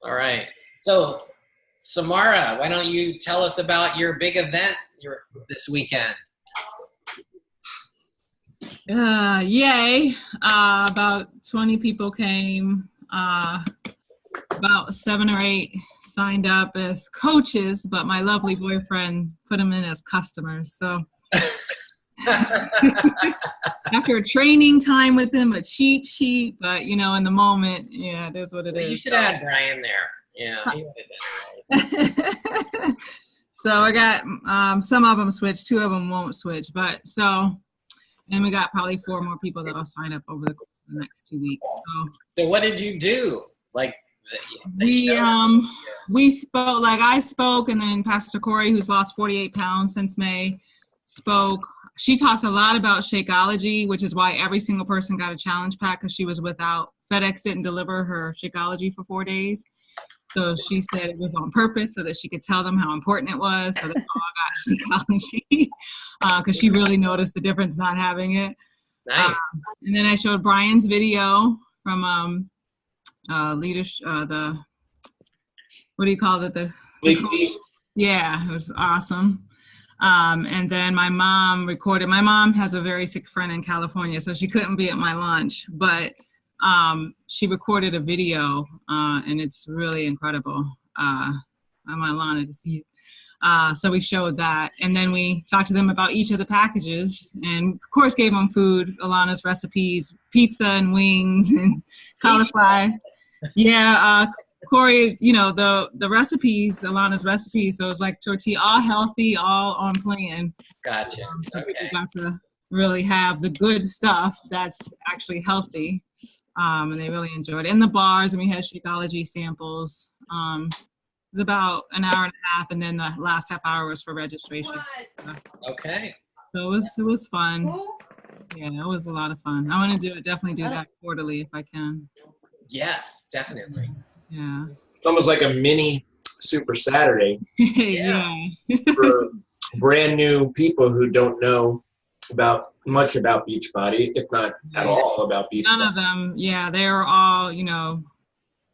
All right. So, Samara, why don't you tell us about your big event this weekend? Yay. About 20 people came. About 7 or 8 signed up as coaches, but my lovely boyfriend put them in as customers. So after a training time with him, a cheat sheet, but in the moment, yeah, it is what it is. You should add Brian there. Yeah, he would have done it. So I got some of them switched, 2 of them won't switch, and we got probably 4 more people that'll sign up over the course of the next 2 weeks. So what did you do? Like we spoke, like I spoke, and then Pastor Corey, who's lost 48 pounds since May, spoke. She talked a lot about Shakeology, which is why every single person got a challenge pack, because she was without, FedEx didn't deliver her Shakeology for 4 days. So she said it was on purpose so that she could tell them how important it was. So they all got Shakeology because she really noticed the difference not having it. Nice. And then I showed Brian's video from leadership, what do you call it? Yeah, it was awesome. And then my mom recorded. My mom has a very sick friend in California, so she couldn't be at my lunch, but she recorded a video, and it's really incredible. I'm on Lana to see it. So we showed that, and then we talked to them about each of the packages, and of course gave them food, Alana's recipes, pizza and wings and cauliflower. Yeah, Corey, the recipes, Alana's recipes, so it's like tortilla, all healthy, all on plan. Gotcha. So people got to really have the good stuff that's actually healthy. And they really enjoyed it. In the bars, and we had Shakeology samples. It was about an hour and a half, and then the last half hour was for registration. Okay. So it was fun. Yeah, it was a lot of fun. I want to definitely do that quarterly if I can. Yes, definitely. Yeah. It's almost like a mini Super Saturday. Yeah. For brand new people who don't know much about Beachbody, if not at all about Beachbody. None of them. Yeah, they're all,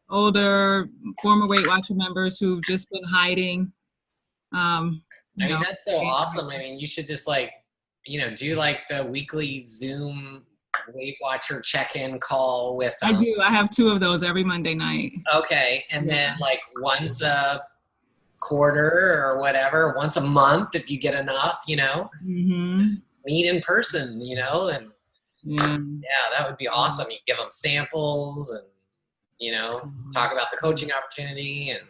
older, former Weight Watcher members who've just been hiding. That's so awesome. I mean, you should just do like the weekly Zoom Weight Watcher check-in call with them. I do. I have 2 of those every Monday night. Okay. And then once a quarter or whatever, once a month, if you get enough, Mm-hmm. meet in person, and that would be awesome. You give them samples and, talk about the coaching opportunity and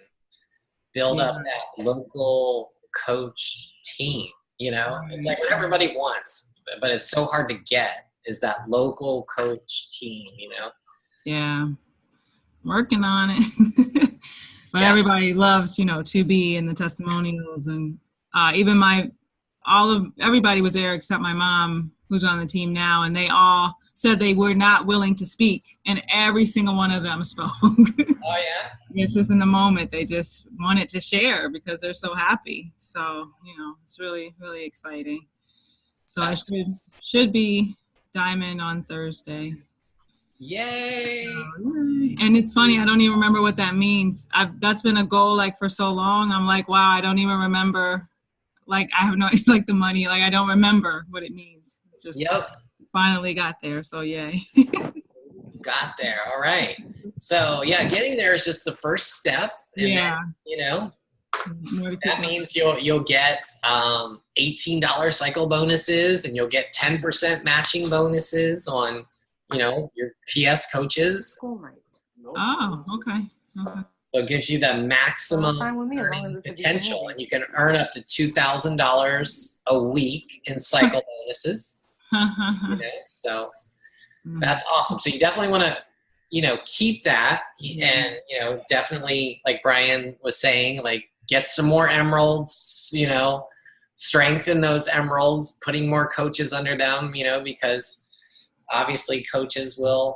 build up that local coach team, It's like what everybody wants, but it's so hard to get is that local coach team, Yeah. Working on it. But everybody loves, 2B and the testimonials, and even everybody was there except my mom, who's on the team now, and they all said they were not willing to speak, and every single one of them spoke. Oh yeah. It's just in the moment they just wanted to share because they're so happy. So it's really, really exciting. So I should be Diamond on Thursday. Yay! And it's funny, I don't even remember what that means. That's been a goal for so long. I'm like, wow, I don't even remember. I have no the money. I don't remember what it means. It's just finally got there. So yay. Got there. All right. So getting there is just the first step. And then, that means you'll get $18 cycle bonuses, and you'll get 10% matching bonuses on your PS coaches. Oh, okay. So it gives you the maximum earning potential, and you can earn up to $2,000 a week in cycle bonuses. So that's awesome. So you definitely want to, keep that, and definitely, like Brian was saying, get some more emeralds. Strengthen those emeralds, putting more coaches under them. Because obviously coaches will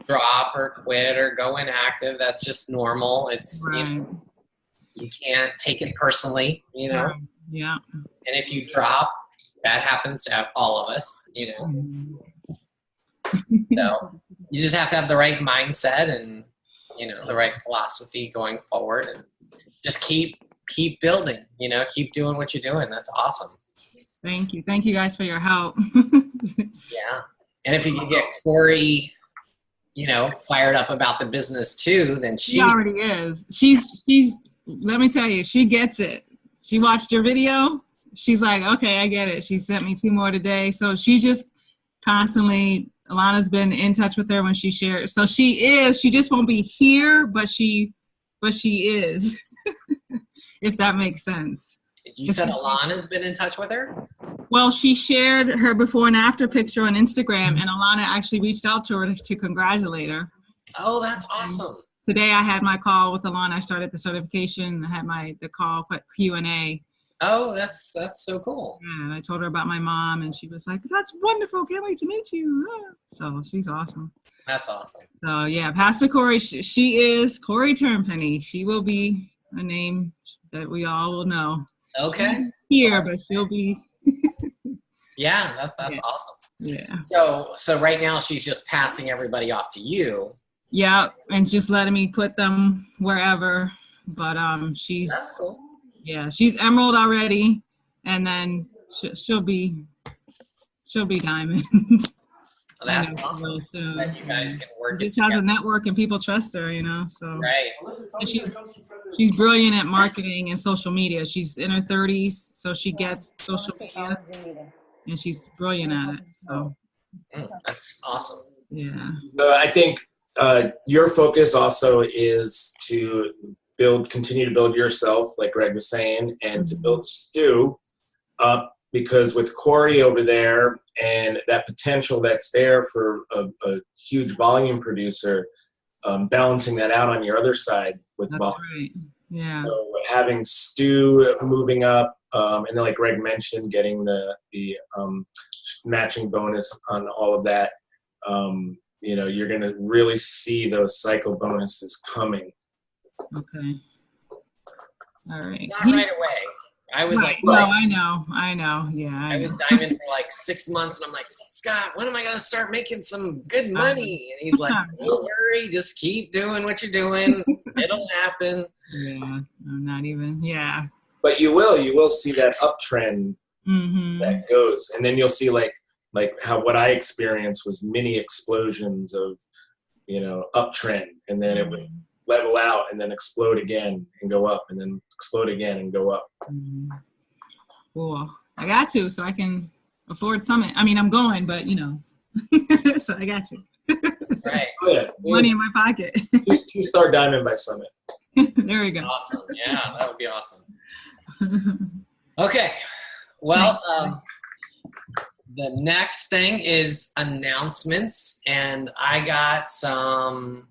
drop or quit or go inactive. That's just normal. It's you can't take it personally, Yeah. And if you drop, that happens to all of us, So you just have to have the right mindset and the right philosophy going forward, and just keep building, keep doing what you're doing. That's awesome. Thank you guys for your help. Yeah. And if you can get Corey, fired up about the business too, then she already is. She's let me tell you, she gets it. She watched your video. She's like, okay, I get it. She sent me 2 more today. So she just constantly, Alana's been in touch with her when she shares. So she just won't be here, but she is, if that makes sense. You said Alana's been in touch with her? Well, she shared her before and after picture on Instagram, and Alana actually reached out to her to congratulate her. Oh, that's awesome. Today I had my call with Alana. I started the certification. I had the call Q&A. Oh, that's so cool. Yeah, and I told her about my mom, and she was like, that's wonderful. Can't wait to meet you. So she's awesome. That's awesome. So yeah, Pastor Corey, she is Corey Turnpenny. She will be a name that we all will know. Okay. Here, but she'll be. Yeah, that's awesome. Yeah. So right now she's just passing everybody off to you. Yeah, and just letting me put them wherever. But she's that's cool. Yeah, she's emerald already, and then she'll be diamond. Well, that's awesome. So that you guys can work. She just has a network, and people trust her, So right. And she's brilliant at marketing and social media. She's in her 30s, so she gets social media, and she's brilliant at it. So that's awesome. Yeah. I think your focus also is to continue to build yourself, like Greg was saying, and to build Stu up, because with Corey over there and that potential that's there for a huge volume producer, balancing that out on your other side with that's volume. Right. Yeah. So having Stu moving up, and then like Greg mentioned, getting the matching bonus on all of that, you're going to really see those cycle bonuses coming. Okay. All right. Not right away. I was like, no, I know. Yeah. I was diamond for like 6 months, and I'm like, Scott, when am I going to start making some good money? And he's like, don't worry, just keep doing what you're doing. It'll happen. Yeah. Not even. Yeah. But you will see that uptrend that goes, and then you'll see like how what I experienced was mini explosions of, uptrend, and then it would level out and then explode again and go up, and then explode again and go up. Cool. I got to, so I can afford Summit. I mean, I'm going, but so I got to. Right. Oh, yeah. Money in my pocket. 2-star diamond by Summit. There we go. Awesome. Yeah, that would be awesome. Okay. Well, the next thing is announcements, and I got some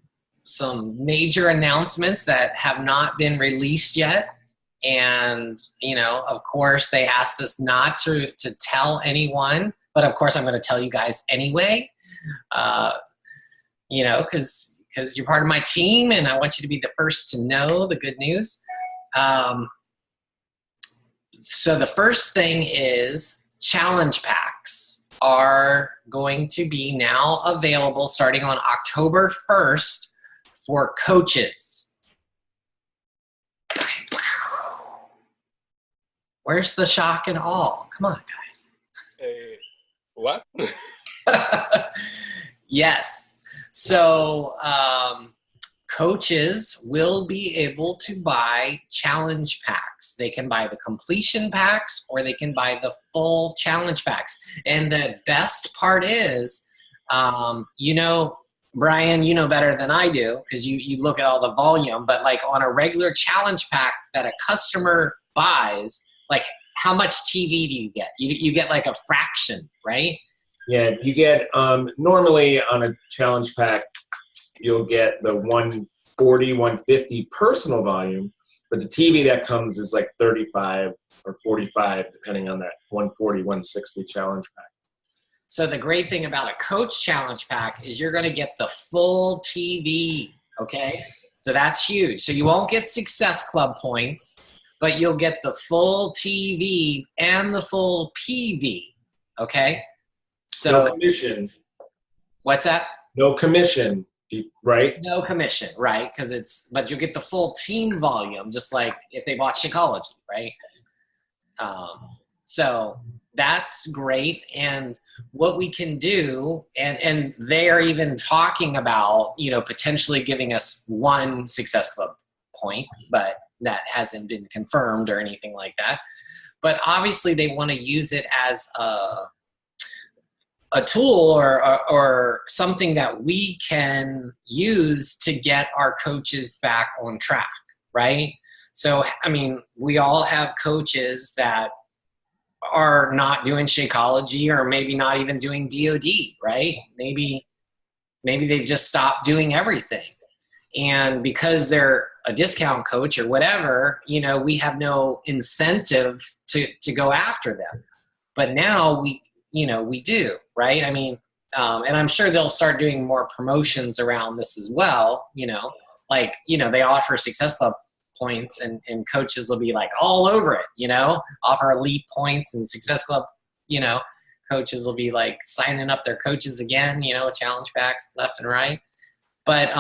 major announcements that have not been released yet. And, of course, they asked us not to tell anyone, but of course I'm going to tell you guys anyway, because you're part of my team, and I want you to be the first to know the good news. So the first thing is challenge packs are going to be now available starting on October 1st for coaches. Where's the shock and awe? Come on, guys. What? Yes. So coaches will be able to buy challenge packs. They can buy the completion packs, or they can buy the full challenge packs. And the best part is, Brian, you know better than I do, because you look at all the volume, but like on a regular challenge pack that a customer buys, like how much TV do you get? You get like a fraction, right? Yeah, you get, normally on a challenge pack, you'll get the 140, 150 personal volume, but the TV that comes is like 35 or 45, depending on that 140, 160 challenge pack. So the great thing about a coach challenge pack is you're going to get the full TV, okay? So that's huge. So you won't get Success Club points, but you'll get the full TV and the full PV, okay? So no commission. What's that? No commission. right? No commission, right? But you get the full team volume, just like if they bought Shakeology, right? So that's great. And what we can do, and they are even talking about, potentially giving us 1 Success Club point, but that hasn't been confirmed or anything like that. But obviously they want to use it as a tool or something that we can use to get our coaches back on track, right? So, I mean, we all have coaches that are not doing Shakeology or maybe not even doing BOD, right? Maybe they've just stopped doing everything. And because they're a discount coach or whatever, we have no incentive to go after them. But now we do, right? I mean, and I'm sure they'll start doing more promotions around this as well, they offer Success Club points and coaches will be like all over it, offer elite points and Success Club, coaches will be like signing up their coaches again, challenge packs left and right. But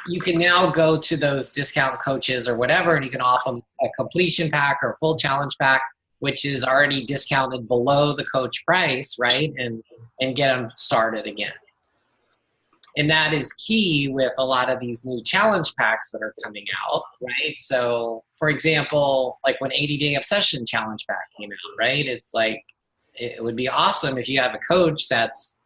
you can now go to those discount coaches or whatever, and you can offer them a completion pack or a full challenge pack, which is already discounted below the coach price, right? And get them started again. And that is key with a lot of these new challenge packs that are coming out, right? So, for example, like when 80-Day Obsession challenge pack came out, right? It's like, it would be awesome if you have a coach that's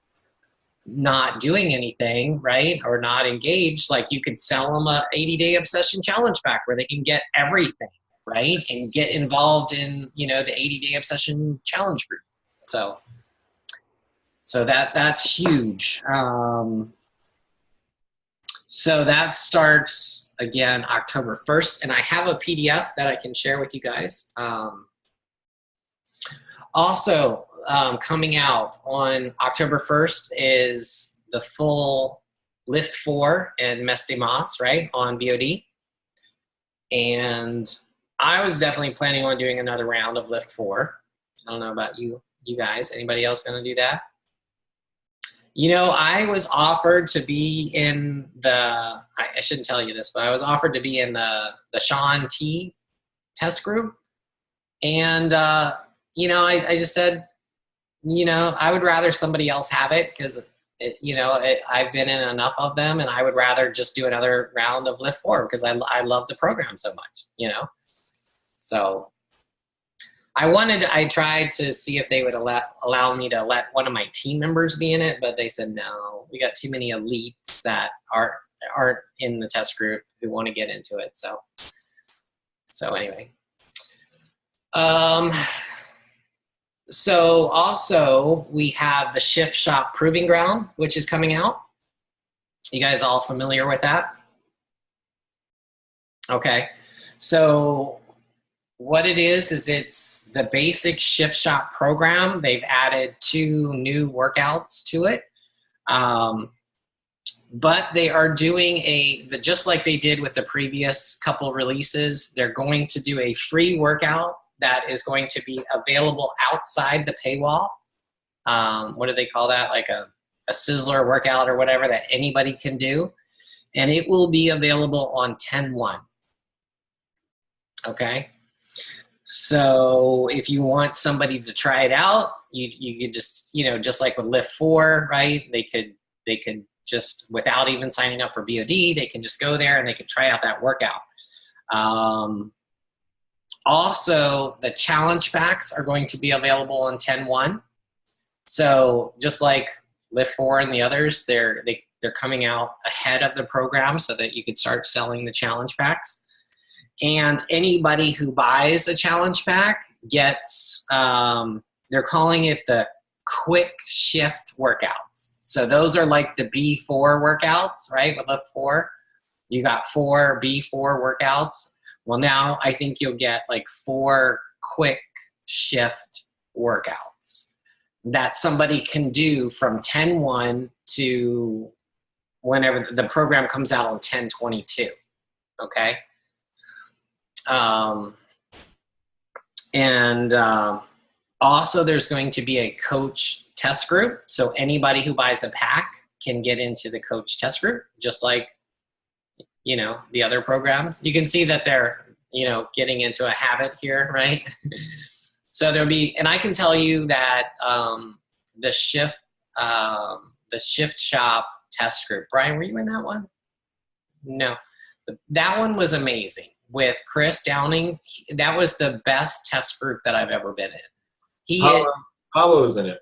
not doing anything, right? Or not engaged, like you could sell them a 80-Day Obsession challenge pack where they can get everything, right? And get involved in, the 80-Day Obsession challenge group. So that's huge. So that starts again October 1st, and I have a PDF that I can share with you guys. Also, coming out on October 1st is the full Lift 4 and Messe de Mas, right, on BOD. And I was definitely planning on doing another round of Lift 4. I don't know about you guys. Anybody else going to do that? I was offered to be in I shouldn't tell you this, but I was offered to be in the Shaun T test group. And, I just said, I would rather somebody else have it because, I've been in enough of them and I would rather just do another round of Lift 4 because I love the program so much, So I tried to see if they would allow me to let one of my team members be in it, but they said, no, we got too many elites that aren't in the test group who want to get into it. So anyway. So also we have the Shift Shop Proving Ground, which is coming out. You guys all familiar with that? Okay. So what it is it's the basic Shift Shop program. They've added 2 new workouts to it. But they are doing just like they did with the previous couple releases, they're going to do a free workout that is going to be available outside the paywall. What do they call that? Like a Sizzler workout or whatever that anybody can do. And it will be available on 10/1. Okay? So if you want somebody to try it out, you could just, just like with Lift 4, right? They could just, without even signing up for BOD, they can just go there and they can try out that workout. Also, the challenge packs are going to be available on 10/1. So just like Lift 4 and the others, they're coming out ahead of the program so that you could start selling the challenge packs. And anybody who buys a challenge pack gets, they're calling it the quick shift workouts. So those are like the B4 workouts, right? With Lift 4, you got 4 B4 workouts. Well, now I think you'll get like 4 quick shift workouts that somebody can do from 10/1 to whenever the program comes out on 10/22. Okay. Also there's going to be a coach test group. So anybody who buys a pack can get into the coach test group, just like, the other programs. You can see that they're, getting into a habit here, right? So there'll be, and I can tell you that the shift shop test group. Brian, were you in that one? No. That one was amazing with Chris Downing. That was the best test group that I've ever been in. Pablo was in it.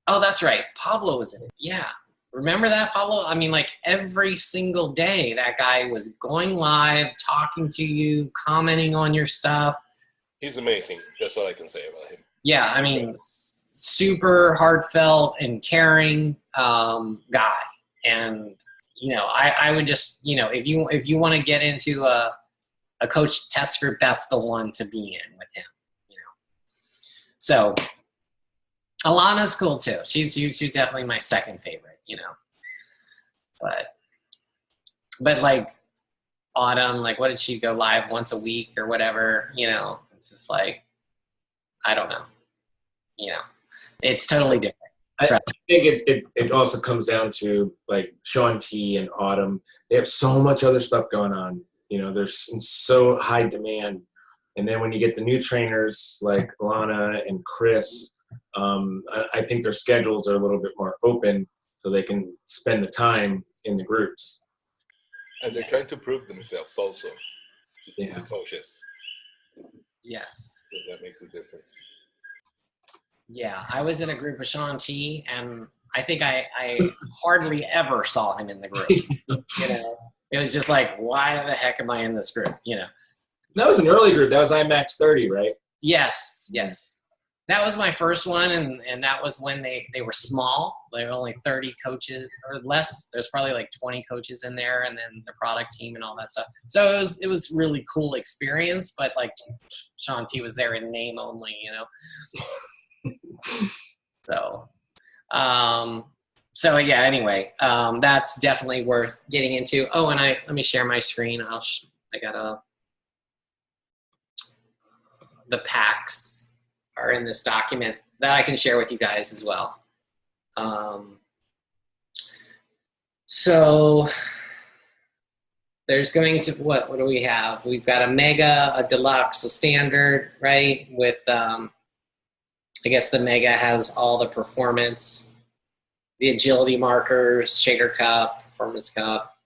Oh, that's right. Pablo was in it. Yeah. Remember that, Pablo? I mean, like every single day that guy was going live, talking to you, commenting on your stuff. He's amazing. That's what I can say about him. Yeah, I mean, super heartfelt and caring guy. And, I would just, if you want to get into a coach test group, that's the one to be in with him, So Alana's cool too. She's definitely my second favorite, But like Autumn, like what did she go live once a week or whatever, It's just like, I don't know. It's totally different. I think it also comes down to like Shaun T and Autumn. They have so much other stuff going on. There's so high demand. And then when you get the new trainers like Alana and Chris, I think their schedules are a little bit more open so they can spend the time in the groups. And they're trying to prove themselves also to the coaches. Yes. So that makes a difference. Yeah, I was in a group with Shaun T, and I think I hardly ever saw him in the group. It was just like, why the heck am I in this group? That was an early group. That was IMAX 30, right? Yes. That was my first one, and that was when they were small. There were only 30 coaches or less. There's probably like 20 coaches in there, and then the product team and all that stuff. So it was really cool experience, but like Shaun T was there in name only, So yeah. Anyway, that's definitely worth getting into. Oh, and let me share my screen. I got the packs are in this document that I can share with you guys as well. So there's going to what do we have? We've got a mega, a deluxe, a standard, right? With I guess the mega has all the performance, the agility markers, shaker cup, performance cup.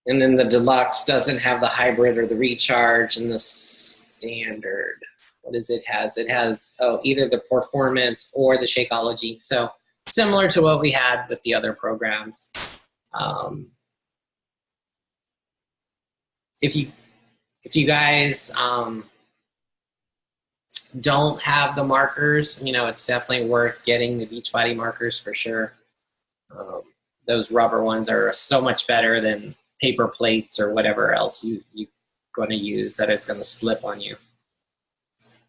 And then the deluxe doesn't have the hybrid or the recharge, and the standard, what does it has? It has, either the performance or the Shakeology. So similar to what we had with the other programs. If you guys don't have the markers, it's definitely worth getting the Beachbody markers for sure. Those rubber ones are so much better than paper plates or whatever else you're going to use that is going to slip on you.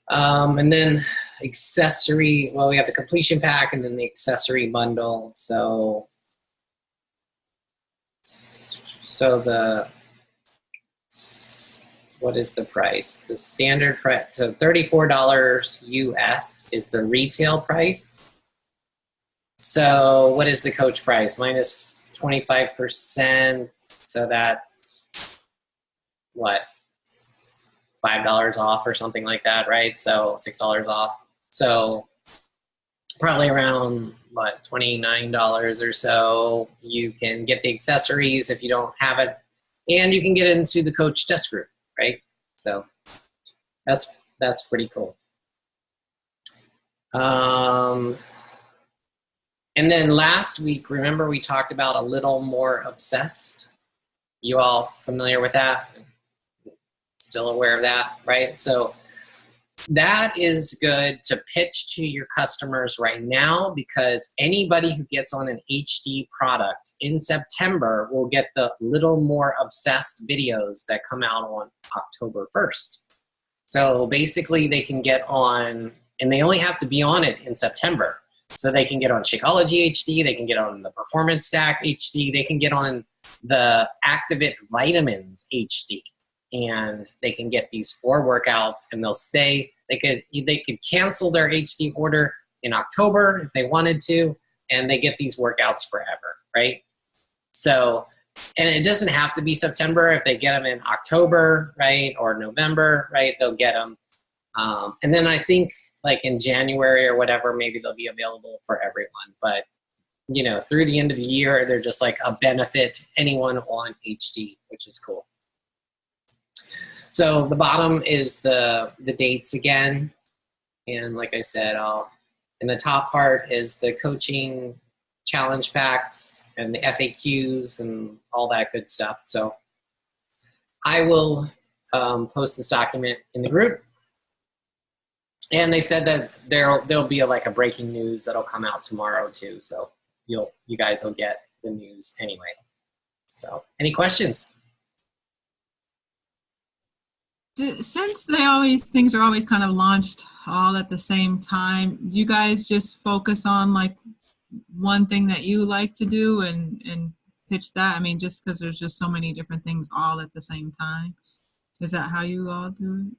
And then accessory, we have the completion pack and then the accessory bundle. So what is the price? The standard price, so $34 US is the retail price. So what is the coach price? Minus 25%. So that's what? $5 off or something like that, right? So $6 off. So probably around $29 or so. You can get the accessories if you don't have it, and you can get into the coach test group, right? So that's pretty cool. And then last week, remember we talked about a little more obsessed. You all familiar with that? Still aware of that, right? So that is good to pitch to your customers right now, because anybody who gets on an HD product in September will get the little more obsessed videos that come out on October 1st. So basically they can get on, and they only have to be on it in September. So they can get on Shakeology HD, they can get on the Performance Stack HD, they can get on the Activate Vitamins HD. And they can get these 4 workouts, and they'll stay. They could cancel their HD order in October if they wanted to, and they get these workouts forever. right? So, and it doesn't have to be September. If they get them in October, right, or November, right, they'll get them. And then I think like in January or whatever, maybe they'll be available for everyone. But, you know, through the end of the year, they're just like a benefit to anyone on HD, which is cool. So the bottom is the dates again. And like I said, in the top part is the coaching challenge packs and the FAQs and all that good stuff. So I will post this document in the group. And they said that there'll be like a breaking news that'll come out tomorrow too. So you guys will get the news anyway. So any questions? Since things are always kind of launched all at the same time, you guys just focus on like one thing that you like to do and pitch that? I mean, just because there's just so many different things all at the same time. Is that how you all do it?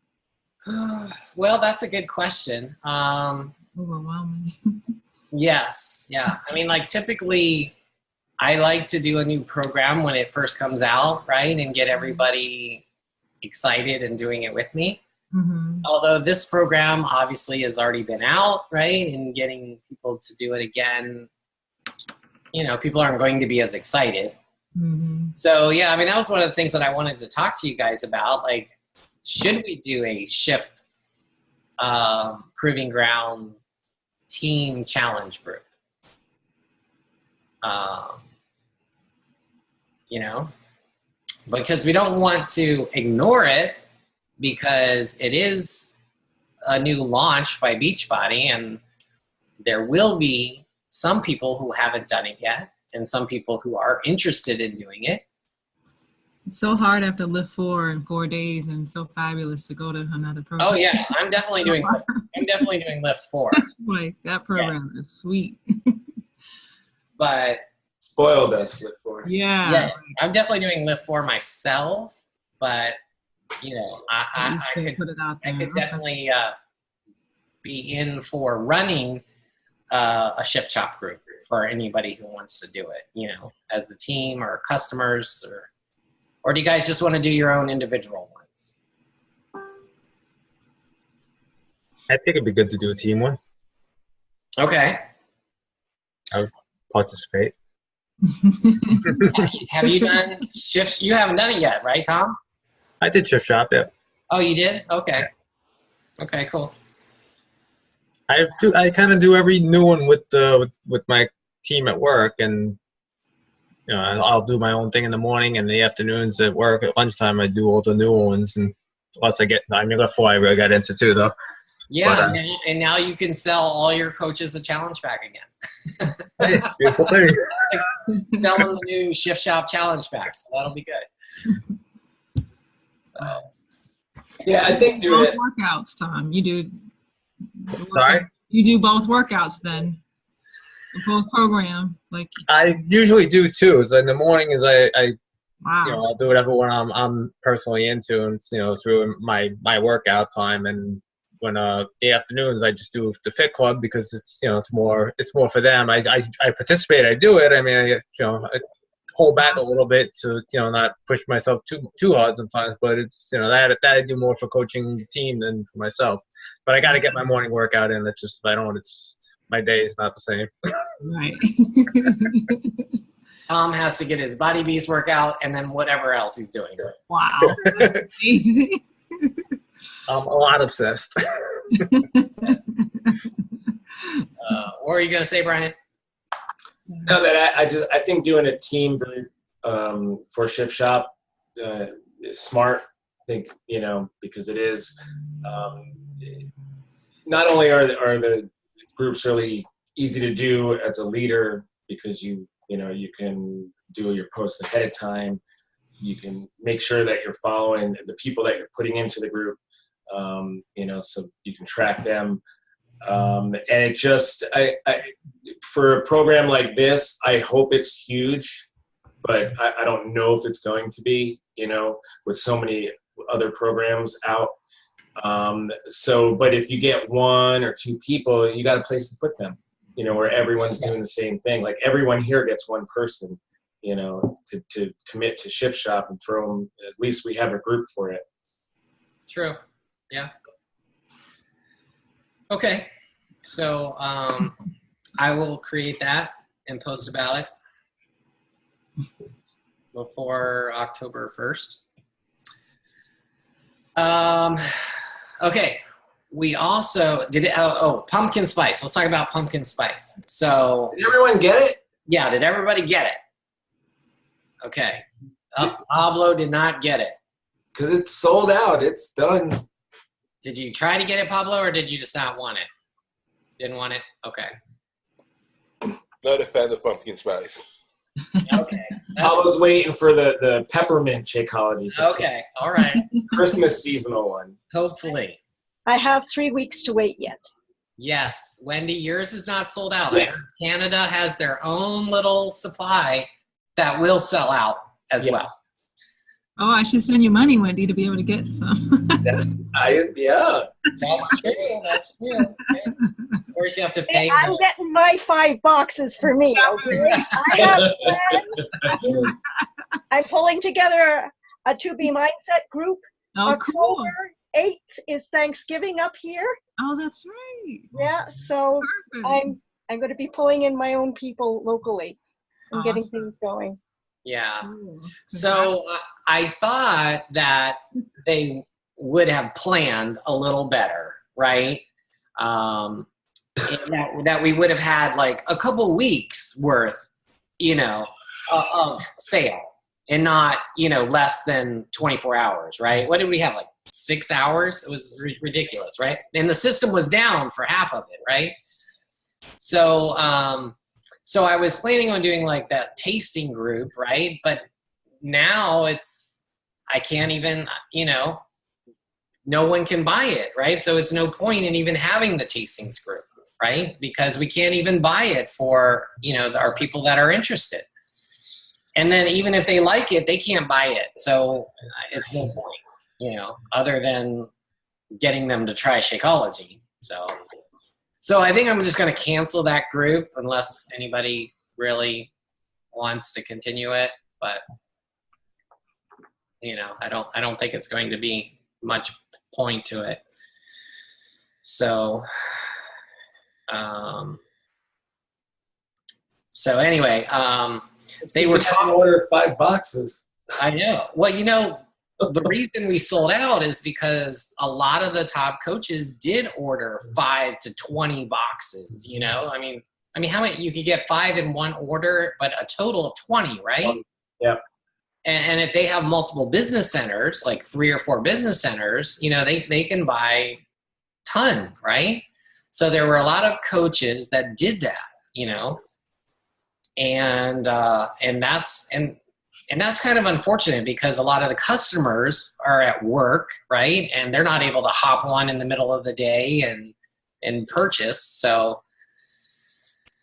Well, that's a good question. Overwhelming. Yes. Yeah. I mean, like typically I like to do a new program when it first comes out, right? And get everybody excited and doing it with me. Mm-hmm. Although this program obviously has already been out, right? And getting people to do it again, you know, people aren't going to be as excited. Mm-hmm. So yeah, I mean, that was one of the things that I wanted to talk to you guys about. Like, should we do a Shift Proving Ground team challenge group? You know, because we don't want to ignore it, because it is a new launch by Beachbody, and there will be some people who haven't done it yet and some people who are interested in doing it. It's so hard after Lift 4 in 4 days, and so fabulous to go to another program. Oh yeah, I'm definitely doing Lift 4. Like that program is sweet. But spoiled us, Lift 4. Yeah. I'm definitely doing Lift 4 myself, but you know, I could definitely be in for running a Shift Shop group for anybody who wants to do it, you know, as a team or customers, or do you guys just want to do your own individual ones? I think it'd be good to do a team one. Okay. I would participate. Have you done shifts? You haven't done it yet, right, Tom? I did Shift Shop, yeah. Oh, you did? Okay. Okay, cool. I kind of do every new one with my team at work, and you know, I'll do my own thing in the morning, and the afternoons at work at lunchtime I do all the new ones, and plus Lift 4 I really got into too though. Yeah, but, and now you can sell all your coaches a challenge pack again. Hey, beautiful thing. Sell them the new Shift Shop challenge pack, so that'll be good. So, yeah, I think doing it. Workouts, Tom. You do. Sorry? You do both workouts then? Both program? Like I usually do too. So in the morning is I wow. You know, I'll do whatever one I'm personally into, and you know, through my workout time. And when the afternoons I just do the Fit Club, because it's, you know, it's more for them. I participate, I do it. I mean, I hold back a little bit to, you know, not push myself too hard sometimes, but it's, you know, that I do more for coaching the team than for myself. But I got to get my morning workout in. It's just, if I don't, my day is not the same. Right. Tom has to get his Body Beast workout and then whatever else he's doing. Wow. Easy. I'm a lot obsessed. What are you going to say, Brian? No, that I think doing a team group for Shift Shop is smart. I think, you know, because it is not only are the groups really easy to do as a leader, because you can do your posts ahead of time. You can make sure that you're following the people that you're putting into the group, you know, so you can track them. And it just, for a program like this, I hope it's huge, but I don't know if it's going to be, you know, with so many other programs out. But if you get 1 or 2 people, you got a place to put them. where everyone's doing the same thing. Like everyone here gets one person, to commit to Shift Shop and throw them. At least we have a group for it. True. Yeah. Okay. So I will create that and post about it before October 1st. Okay. We also did it. Oh, pumpkin spice. Let's talk about pumpkin spice. So did everyone get it? Yeah. Did everybody get it? Okay. Pablo did not get it. Because it's sold out. It's done. Did you try to get it, Pablo, or did you just not want it? Didn't want it? Okay. Not a fan of pumpkin spice. Okay. Pablo's waiting for the peppermint Shakeology. Okay. All right. Christmas seasonal one. Hopefully. I have 3 weeks to wait yet. Yes. Wendy, yours is not sold out. Yes. Canada has their own little supply that will sell out as well. Oh, I should send you money, Wendy, to be able to get some. That's true. That's true. Okay. Of course, you have to pay. I'm getting my 5 boxes for me. Okay? I have plans. I'm pulling together a To Be Mindset group. Oh, cool. October 8th is Thanksgiving up here. Oh, that's right. Yeah, so perfect. I'm going to be pulling in my own people locally and getting things going. Yeah. So I thought that they would have planned a little better, right? That we would have had like a couple weeks worth, of sale and not, less than 24 hours, right? What did we have? Like 6 hours? It was ridiculous, right? And the system was down for half of it, right? So, so I was planning on doing like that tasting group, right? But now I can't even, no one can buy it, right? So it's no point in even having the tastings group, right? Because we can't even buy it for, our people that are interested. And then even if they like it, they can't buy it. So it's no point, other than getting them to try Shakeology. So I think I'm just going to cancel that group unless anybody really wants to continue it. But I don't think it's going to be much point to it. So anyway, they were trying to order 5 boxes. I know. Well, the reason we sold out is because a lot of the top coaches did order 5 to 20 boxes, I mean, how many you could get 5 in one order, but a total of 20, right? Yeah. And if they have multiple business centers, like 3 or 4 business centers, they can buy tons, right? So there were a lot of coaches that did that, and that's kind of unfortunate because a lot of the customers are at work, right? And they're not able to hop on in the middle of the day and purchase. So,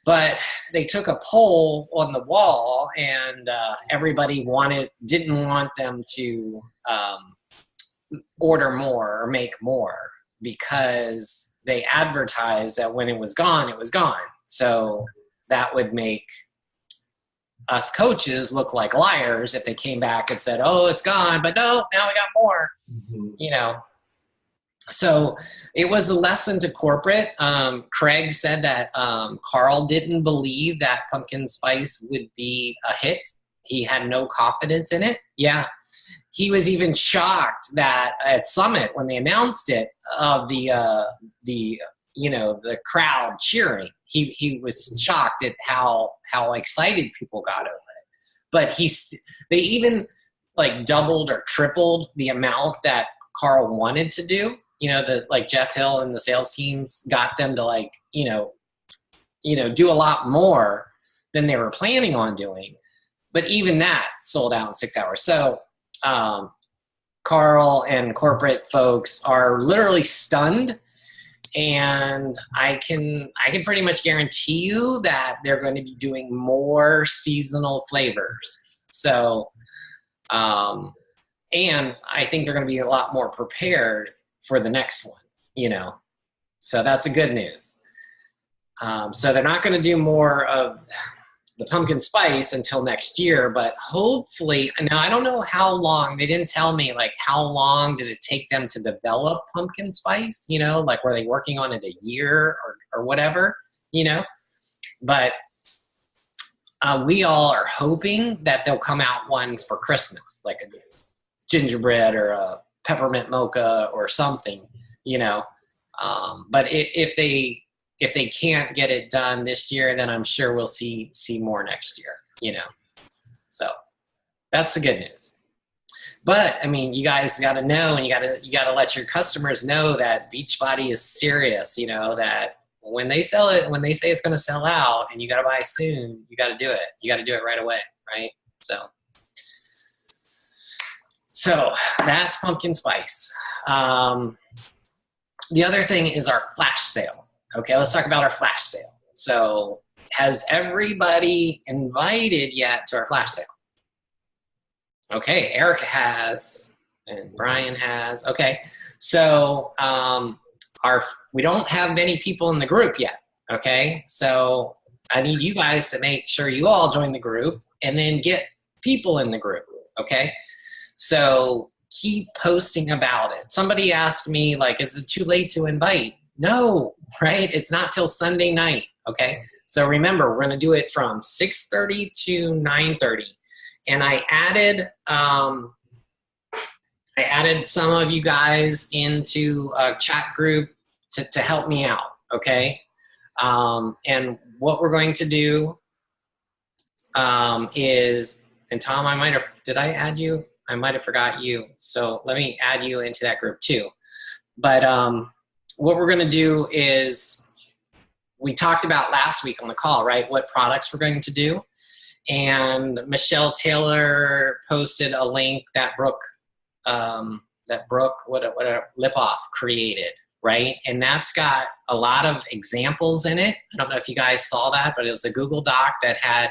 but they took a poll on the wall and everybody didn't want them to order more or make more because they advertised that when it was gone, it was gone. So that would make us coaches look like liars if they came back and said, oh, it's gone, but no, now we got more, So it was a lesson to corporate. Craig said that Carl didn't believe that pumpkin spice would be a hit. He had no confidence in it. Yeah. He was even shocked that at Summit when they announced it of the crowd cheering. He was shocked at how excited people got over it. But they even like doubled or tripled the amount that Carl wanted to do. Jeff Hill and the sales teams got them to do a lot more than they were planning on doing. But even that sold out in 6 hours. So Carl and corporate folks are literally stunned. And I can pretty much guarantee you that they're going to be doing more seasonal flavors. So, and I think they're going to be a lot more prepared for the next one, So that's a good news. So they're not going to do more of the pumpkin spice until next year, but hopefully, now I don't know how long, they didn't tell me like how long did it take them to develop pumpkin spice, you know, like were they working on it a year or whatever, you know, but we all are hoping that they'll come out one for Christmas, like a gingerbread or a peppermint mocha or something, you know, but if they can't get it done this year, then I'm sure we'll see more next year, you know. So that's the good news. But I mean, you guys got to know, and you got to let your customers know that Beachbody is serious, you know, that when they sell it, when they say it's going to sell out and you got to buy soon, you got to do it. You got to do it right away, right? So that's pumpkin spice. The other thing is our flash sale. Okay, let's talk about our flash sale. So has everybody invited yet to our flash sale? Okay, Erica has, and Brian has. Okay, so we don't have many people in the group yet. Okay, so I need you guys to make sure you all join the group and then get people in the group. Okay, so keep posting about it. Somebody asked me, like, is it too late to invite? No, right? It's not till Sunday night, okay? So remember, we're going to do it from 6:30 to 9:30. And I added some of you guys into a chat group to help me out, okay? And what we're going to do is, and Tom, did I add you? I might have forgot you. So let me add you into that group too. But what we're going to do is, we talked about last week on the call, right? What products we're going to do. And Michelle Taylor posted a link that Brooke Lipoff created, right? And that's got a lot of examples in it. I don't know if you guys saw that, but it was a Google Doc that had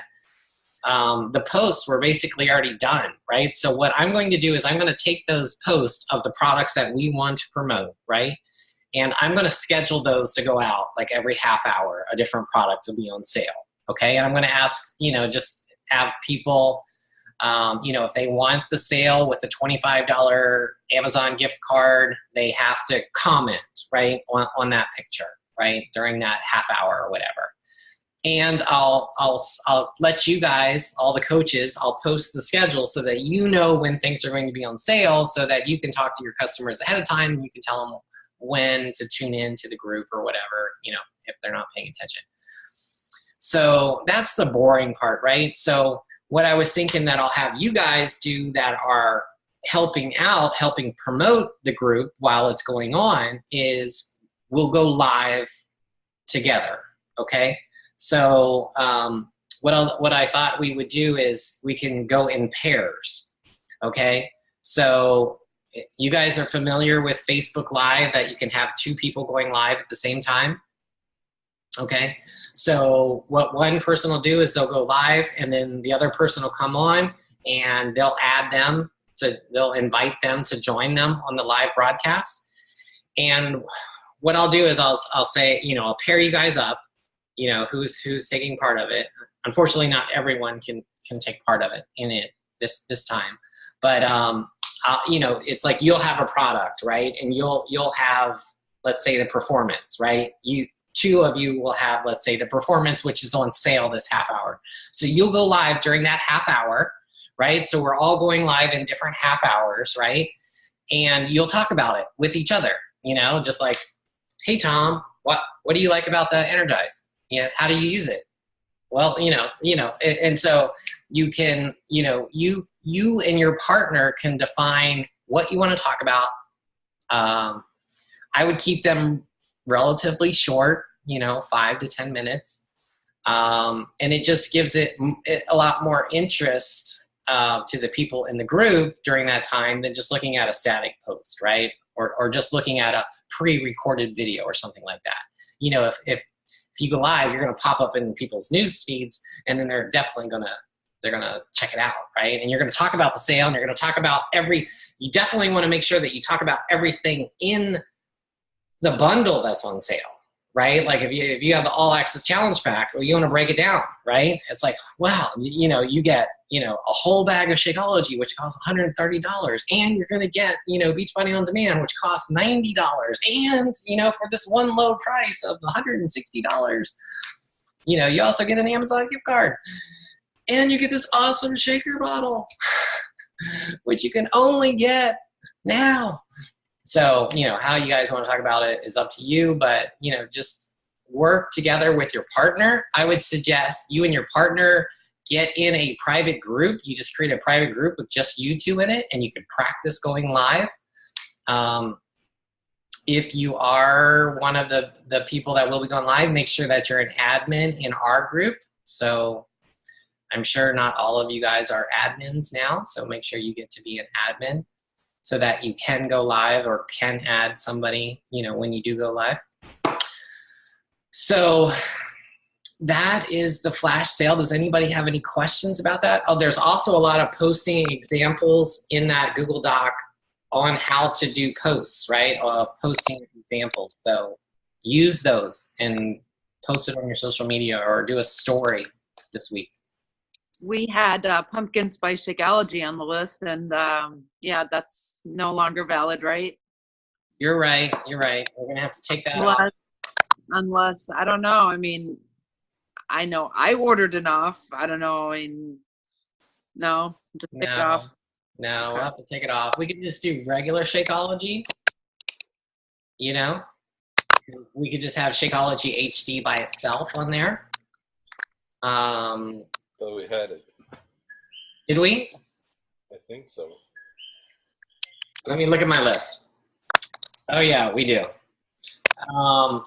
the posts were basically already done, right? So what I'm going to do is I'm going to take those posts of the products that we want to promote, right? And I'm going to schedule those to go out like every half hour, a different product will be on sale, okay? And I'm going to ask, you know, just have people, you know, if they want the sale with the $25 Amazon gift card, they have to comment, right, on that picture, right, during that half hour or whatever. And I'll let you guys, all the coaches, I'll post the schedule so that you know when things are going to be on sale, so that you can talk to your customers ahead of time and you can tell them when to tune in to the group or whatever, you know, if they're not paying attention. So that's the boring part, right? So what I was thinking that I'll have you guys do that are helping promote the group while it's going on is we'll go live together, okay? So what I thought we would do is we can go in pairs, okay? So you guys are familiar with Facebook Live, that you can have two people going live at the same time, okay? So what one person will do is they'll go live and then the other person will come on and they'll they'll invite them to join them on the live broadcast. And what I'll do is I'll say, you know, I'll pair you guys up, you know, who's taking part of it. Unfortunately, not everyone can take part of it in it this time. But, you know, it's like you'll have a product, right? And you'll have, let's say, the performance, right? Two of you will have, let's say, the performance, which is on sale this half hour. So you'll go live during that half hour, right? So we're all going live in different half hours, right? And you'll talk about it with each other, you know, just like, hey, Tom, what do you like about the Energize? You know, how do you use it? Well, you know, and so you can, you know, you and your partner can define what you want to talk about. I would keep them relatively short, you know, 5 to 10 minutes. And it just gives it a lot more interest to the people in the group during that time than just looking at a static post, right? Or just looking at a pre-recorded video or something like that. You know, if you go live, you're going to pop up in people's news feeds, and then they're definitely going to check it out, right? And you're going to talk about the sale, and you're going to talk about you definitely want to make sure that you talk about everything in the bundle that's on sale, right? Like if you have the all access challenge pack, or you want to break it down, right? It's like, wow, you get, a whole bag of Shakeology, which costs $130, and you're going to get, Beachbody On Demand, which costs $90, and, for this one low price of $160, you also get an Amazon gift card, and you get this awesome shaker bottle, which you can only get now. So, how you guys want to talk about it is up to you, but, just work together with your partner. I would suggest you and your partner get in a private group. You just create a private group with just you two in it, and you can practice going live. If you are one of the people that will be going live, make sure that you're an admin in our group. So I'm sure not all of you guys are admins now, so make sure you get to be an admin, so that you can go live or can add somebody, when you do go live. So that is the flash sale. Does anybody have any questions about that? Oh, there's also a lot of posting examples in that Google Doc on how to do posts, right? Posting examples. So use those and post it on your social media, or do a story this week. We had pumpkin spice Shakeology on the list, and yeah, that's no longer valid, right? You're right. We're gonna have to take that off. Unless, I don't know. I mean, I know I ordered enough. I don't know. No, just take it off. No, we'll have to take it off. We could just do regular Shakeology. We could just have Shakeology HD by itself on there. So we had it. Did we? I think so. Let me look at my list. Oh yeah, we do.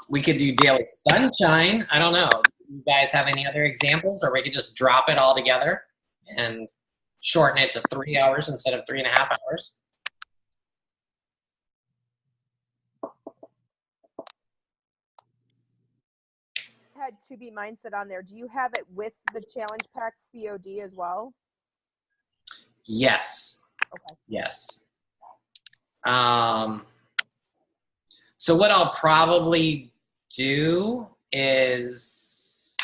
We could do Daily Sunshine. I don't know. Do you guys have any other examples? Or we could just drop it all together and shorten it to 3 hours instead of 3.5 hours. Had 2B Mindset on there. Do you have it with the challenge pack BOD as well? Yes. Okay. Yes. So what I'll probably do is,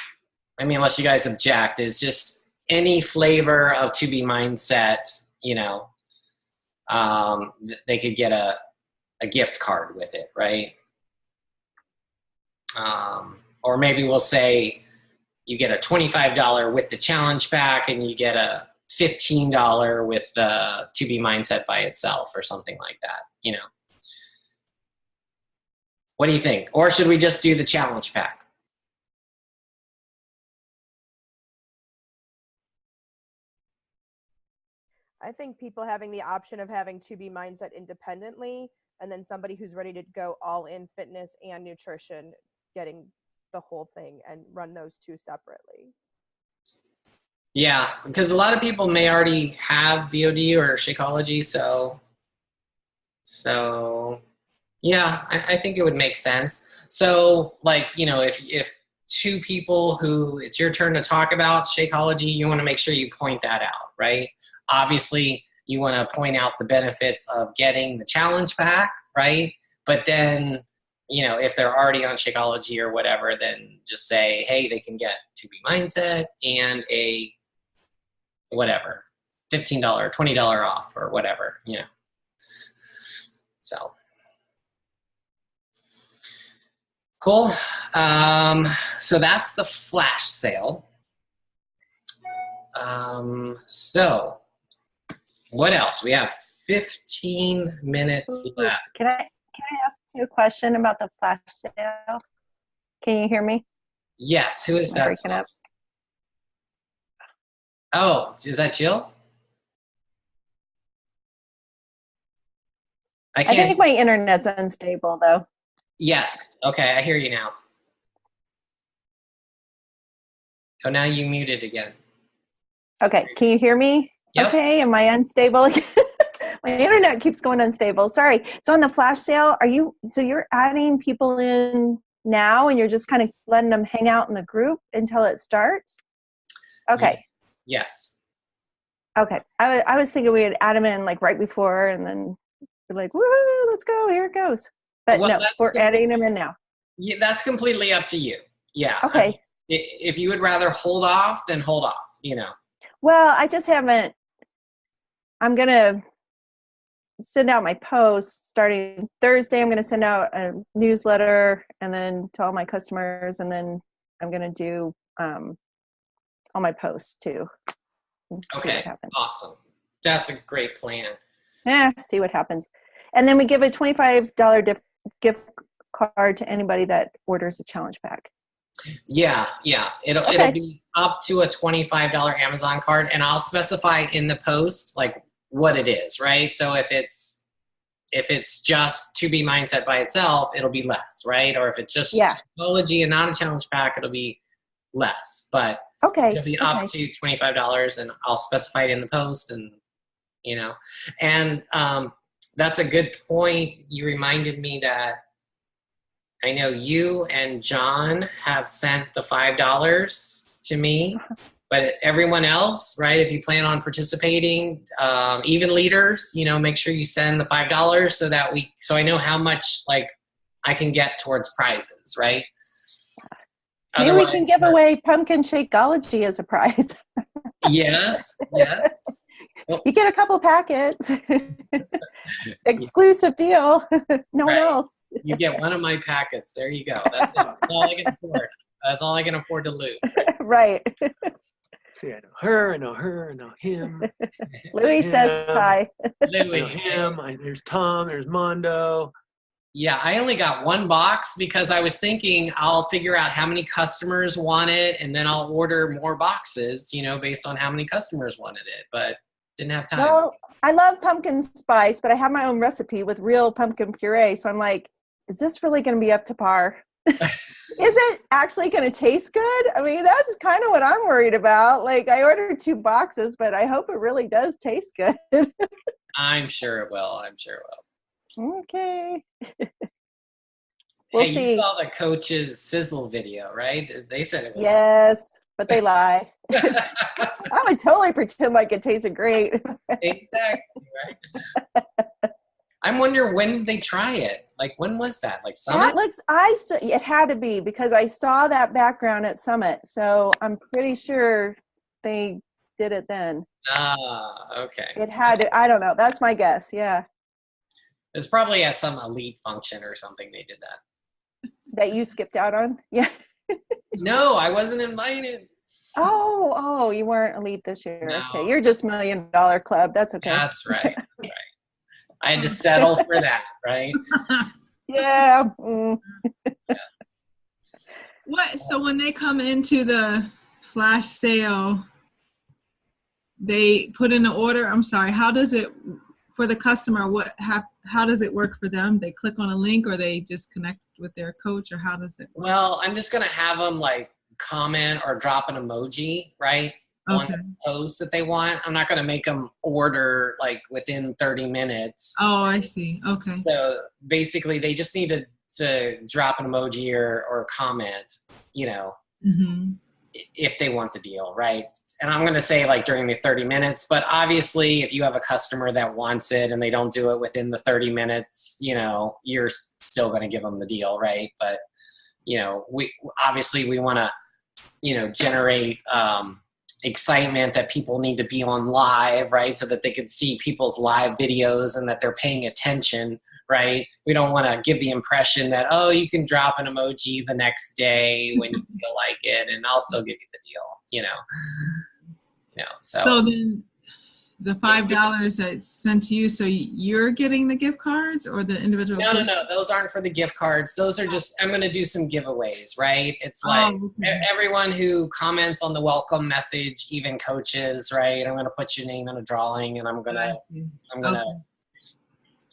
unless you guys object, is just any flavor of 2B Mindset, they could get a gift card with it, right? Or maybe we'll say you get a $25 with the challenge pack, and you get a $15 with the 2B Mindset by itself, or something like that, What do you think? Or should we just do the challenge pack? I think people having the option of having 2B Mindset independently, and then somebody who's ready to go all in fitness and nutrition, getting the whole thing, and run those two separately. Yeah, because a lot of people may already have BOD or Shakeology, so yeah, I think it would make sense. So, if two people who it's your turn to talk about Shakeology, you want to make sure you point that out, right? Obviously, you want to point out the benefits of getting the challenge pack, right? But then, if they're already on Shakeology or whatever, then just say, hey, they can get 2B Mindset and a whatever, $15, $20 off, or whatever, So, cool. So that's the flash sale. So what else? We have 15 minutes left. Can I ask you a question about the flash sale? Can you hear me? Yes. Who is that? Breaking up. Oh, is that Jill? I think my internet's unstable though. Yes. Okay, I hear you now. Oh, now you muted again. Okay, can you hear me? Yep. Okay, am I unstable again? My internet keeps going unstable. Sorry. So on the flash sale, you're adding people in now, and you're just kind of letting them hang out in the group until it starts? Okay. Yes. Okay. I was thinking we would add them in like right before, and then be like, woo, let's go, here it goes. But no, we're adding them in now. Yeah, that's completely up to you. Yeah. Okay. If you would rather hold off, then hold off, you know. Well, I just haven't. I'm going to send out my posts starting Thursday. I'm going to send out a newsletter and then to all my customers, and then I'm going to do all my posts too. Okay, awesome. That's a great plan. See what happens. And then we give a $25 gift card to anybody that orders a challenge pack. Yeah. It'll be up to a $25 Amazon card, and I'll specify in the post like what it is, right? So if it's just 2B Mindset by itself, it'll be less, right? Or if it's just Shakeology and not a challenge pack, it'll be less. But it'll be up to $25, and I'll specify it in the post, and you know, and that's a good point. You reminded me that I know you and John have sent the $5 to me, but everyone else, right? If you plan on participating, even leaders, you know, make sure you send the $5 so I know how much like I can get towards prizes, right? Maybe we can give away pumpkin Shakeology as a prize. Yes. Well, you get a couple packets. Exclusive deal. No one else. You get one of my packets. There you go. That's all I can afford. That's all I can afford to lose. Right. See, I know her, I know her, I know him. Louis says hi. Louis. I know him. There's Tom, there's Mondo. Yeah, I only got one box because I was thinking I'll figure out how many customers want it, and then I'll order more boxes, you know, based on how many customers wanted it, but didn't have time. Well, I love pumpkin spice, but I have my own recipe with real pumpkin puree. So I'm like, is this really going to be up to par? Is it actually going to taste good? I mean, that's kind of what I'm worried about. Like, I ordered 2 boxes, but I hope it really does taste good. I'm sure it will. Okay. We'll see. You saw the coach's sizzle video, right? They said it was. Yes, but they lie. I would totally pretend like it tasted great. Exactly, right? I'm wondering when they try it. Like, when was that? Like Summit? It had to be because I saw that background at Summit. So I'm pretty sure they did it then. Okay. It had to, I don't know. That's my guess. Yeah. It's probably at some elite function or something they did that. That you skipped out on? Yeah. No, I wasn't invited. Oh, you weren't elite this year. No. Okay. You're just $1 Million Club. That's okay. That's right. I had to settle for that, right? Yeah. So when they come into the flash sale, they put in an order. I'm sorry. How does it for the customer? How does it work for them? They click on a link, or they just connect with their coach, or how does it work? Well, I'm just gonna have them like comment or drop an emoji, right? On the post that they want. I'm not going to make them order like within 30 minutes. Oh, I see. Okay. So basically they just need to drop an emoji or comment, you know, if they want the deal, right? And I'm going to say like during the 30 minutes, but obviously if you have a customer that wants it and they don't do it within the 30 minutes, you know, you're still going to give them the deal, right? But, you know, we want to, you know, generate, excitement that people need to be on live, right? So that they can see people's live videos and that they're paying attention, right? We don't want to give the impression that, oh, you can drop an emoji the next day when you feel like it and I'll still give you the deal, you know, So then the $5 that's sent to you, so you're getting the gift cards or the individual? No. Those aren't for the gift cards. Those are just, I'm going to do some giveaways, right? It's like everyone who comments on the welcome message, even coaches, right? I'm going to put your name in a drawing and I'm going to,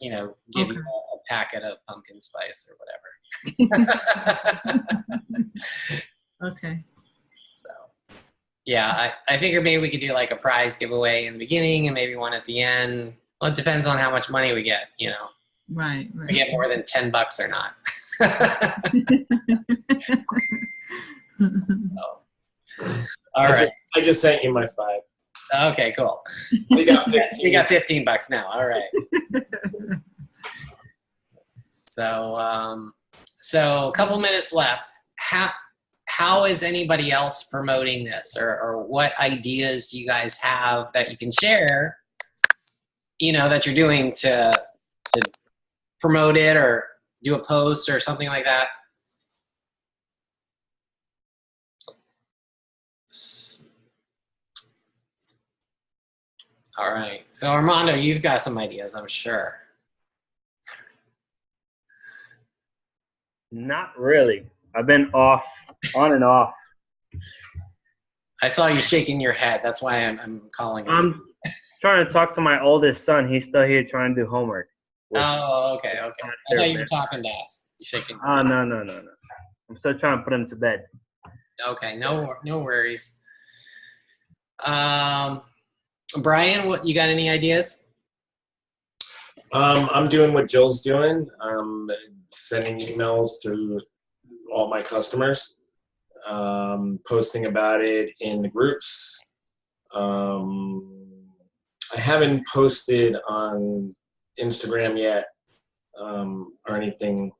you know, give you a packet of pumpkin spice or whatever. Okay. Yeah, I figured maybe we could do like a prize giveaway in the beginning and maybe one at the end. Well, it depends on how much money we get, you know. Right. We get more than $10 or not. All right. I just sent you my 5. Okay, cool. We got 15. We got $15 now. All right. So So a couple minutes left. How is anybody else promoting this, or what ideas do you guys have that you can share, that you're doing to promote it or do a post or something like that? All right. So Armando, you've got some ideas, I'm sure. Not really. I've been on and off. I saw you shaking your head. That's why I'm calling. I'm trying to talk to my oldest son. He's still here trying to do homework. Oh, okay. I thought you were talking to us. You shaking? Oh, no. I'm still trying to put him to bed. Okay, no worries. Brian, what you got? Any ideas? I'm doing what Jill's doing. Sending emails to all my customers, posting about it in the groups. I haven't posted on Instagram yet or anything.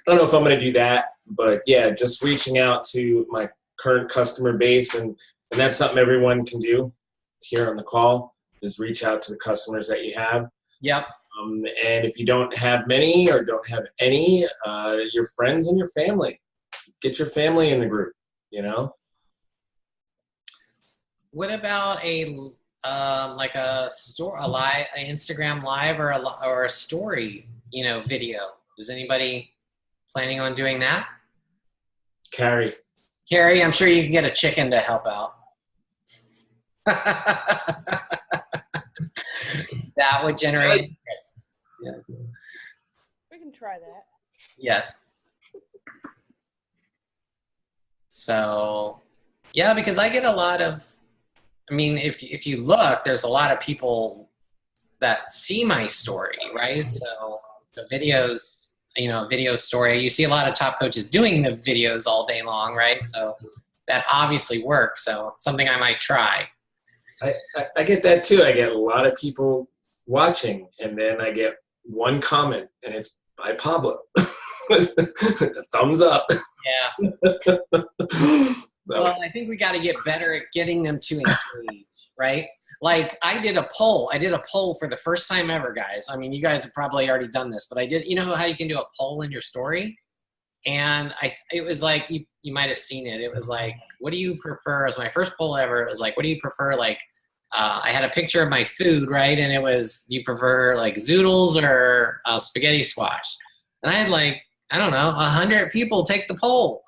I don't know if I'm going to do that, but yeah, just reaching out to my current customer base, and that's something everyone can do here on the call, is reach out to the customers that you have. Yep. And if you don't have many or don't have any, your friends and your family. Get your family in the group, What about like a Instagram live or a story, video? Is anybody planning on doing that? Carrie, I'm sure you can get a chicken to help out. That would generate interest. Yes. We can try that. Yes. So, yeah, because I get a lot of, if you look, there's a lot of people that see my story, right? So the videos, video story, you see a lot of top coaches doing the videos all day long, right? So that obviously works. So it's something I might try. I get that too. I get a lot of people watching, and then I get one comment, and it's by Pablo. The thumbs up. Yeah. Well, I think we got to get better at getting them to engage, right? Like I did a poll for the first time ever, guys. You guys have probably already done this, but I did. You know how you can do a poll in your story? And it was like, you might have seen it. It was like, what do you prefer? It was my first poll ever. It was like, what do you prefer? Like, I had a picture of my food, right? And it was, do you prefer like zoodles or spaghetti squash? And I had like, I don't know, 100 people take the poll,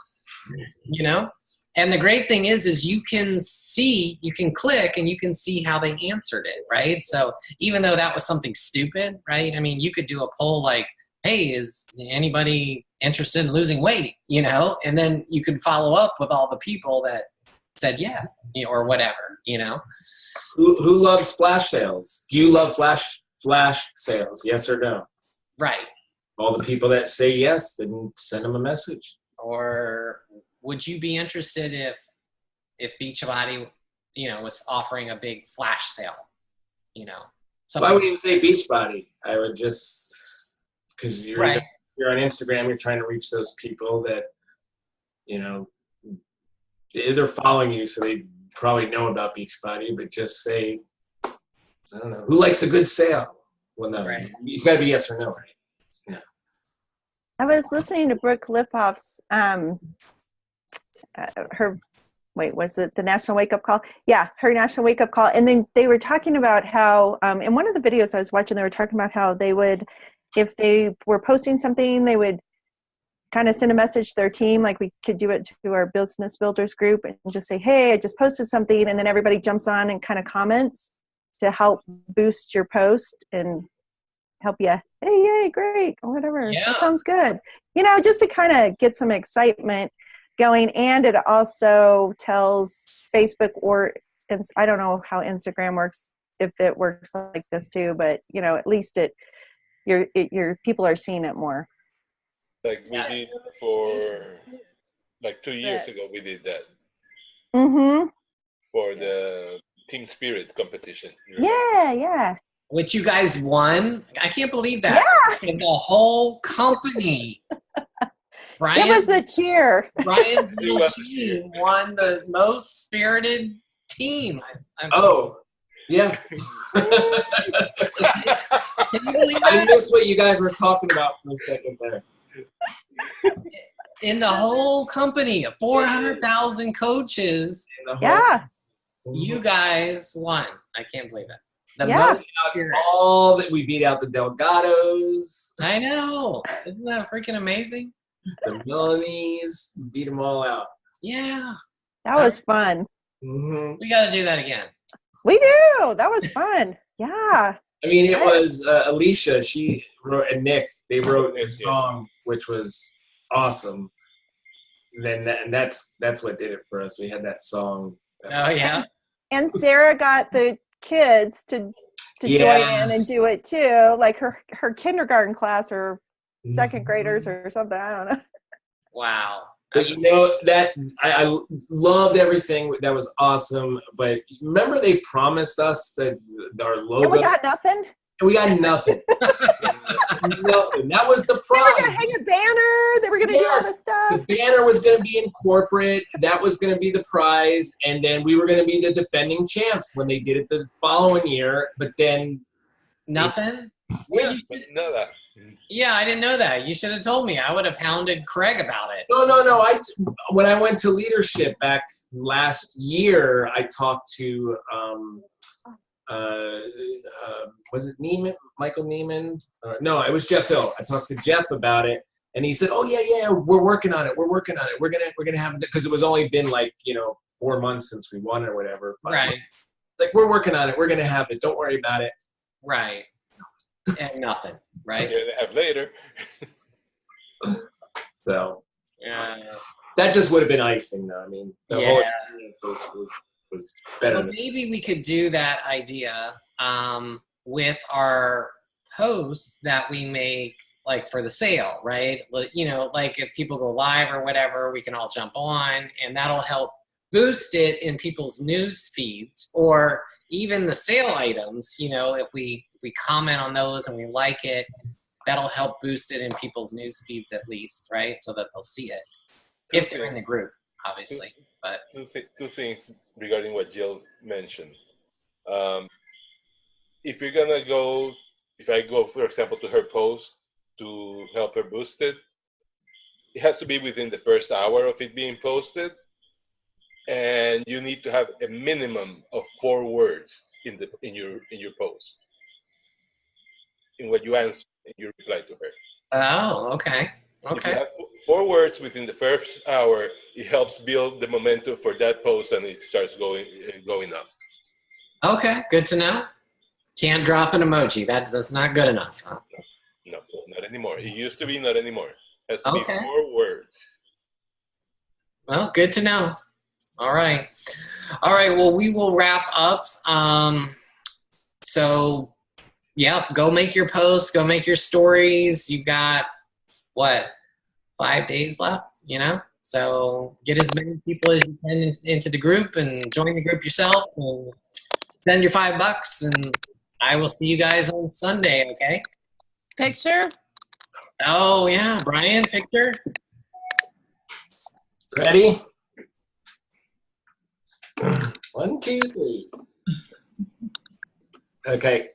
And the great thing is you can click and you can see how they answered it, right? So even though that was something stupid, right? You could do a poll like, hey, is anybody interested in losing weight, And then you could follow up with all the people that said yes, or whatever, Who loves flash sales? Do you love flash sales? Yes or no? Right. All the people that say yes, then send them a message. Or would you be interested if Beachbody, was offering a big flash sale, Why would you say Beachbody? I would just, because you're on Instagram, you're trying to reach those people that, they're following you, so they probably know about Beachbody, but just say, I don't know, who likes a good sale? Well, no, right. It's got to be yes or no, right? Yeah. I was listening to Brooke Lipoff's, was it the National Wake Up Call? Yeah, her National Wake Up Call. And then they were talking about how, in one of the videos I was watching, they were talking about how they would, if they were posting something, they would kind of send a message to their team, like we could do it to our business builders group, and just say, hey, I just posted something, and then everybody jumps on and kind of comments to help boost your post and help you, hey, yay, great, or whatever. Yeah. That sounds good. Just to kind of get some excitement going. And it also tells Facebook, or I don't know how Instagram works, if it works like this too, but at least your people are seeing it more. Like we did for like 2 years ago, we did that. Mm-hmm. For the Team Spirit competition. Yeah. Which you guys won. I can't believe that. Yeah. And the whole company. Brian, Give us the cheer. Brian's little team won the most spirited team. Yeah. Can you believe I that? missed what you guys were talking about for a second there. In the whole company of 400,000 coaches, Yeah. you guys won. I can't believe it. The Yeah. most spirit. All that we beat out the Delgados, I know. Isn't that freaking amazing? the Milanese, beat them all out. Yeah. That was fun. Mm-hmm. We got to do that again. We do. That was fun. Yeah. I mean, it was Alicia. She wrote, and Nick. They wrote a song which was awesome. And that's what did it for us. We had that song. Oh yeah. And Sarah got the kids to join in and do it too, like her kindergarten class or second graders or something. I don't know. Wow. But you know that I loved everything. That was awesome. But remember, they promised us that our logo. And we got nothing. And we got nothing. Nothing. That was the prize. They were going to hang a banner. They were going to do all this stuff. The banner was going to be in corporate. That was going to be the prize. And then we were going to be the defending champs when they did it the following year. But then nothing. Yeah. Know that. Yeah, I didn't know that. You should have told me. I would have hounded Craig about it. No. When I went to leadership back last year, I talked to was it Neiman? Michael Neiman? No, it was Jeff Hill. I talked to Jeff about it, and he said, "Oh yeah, we're working on it. We're gonna have it," because it was only been 4 months since we won or whatever. Right. It's like, we're working on it. We're gonna have it. Don't worry about it. Right. And nothing. Right. You're gonna have later. So. Yeah. That just would have been icing, though. I mean, the whole experience was better. Well, maybe we could do that idea with our posts that we make, like for the sale, right? You know, like if people go live or whatever, we can all jump on, and that'll help boost it in people's news feeds, or even the sale items. You know, if we comment on those and we like it, that'll help boost it in people's news feeds at least, right? So that they'll see it. If they're in the group, obviously. But two things regarding what Jill mentioned. If you're gonna go, if I go, for example, to her post to help her boost it, it has to be within the first hour of it being posted, and you need to have a minimum of 4 words in your post, in what you answer and you reply to her. Oh, okay. If you have 4 words within the first hour, it helps build the momentum for that post, and it starts going up. Okay, good to know. Can't drop an emoji. That's not good enough. Huh? No, not anymore. It used to be, not anymore. It has to Okay. be 4 words. Well, good to know. All right. Well, we will wrap up. So, yeah, go make your posts. Go make your stories. You've got, 5 days left, you know? So get as many people as you can into the group and join the group yourself and spend your $5, and I will see you guys on Sunday, okay? Picture? Oh, yeah. Brian, picture? Ready? 1, 2, 3. Okay.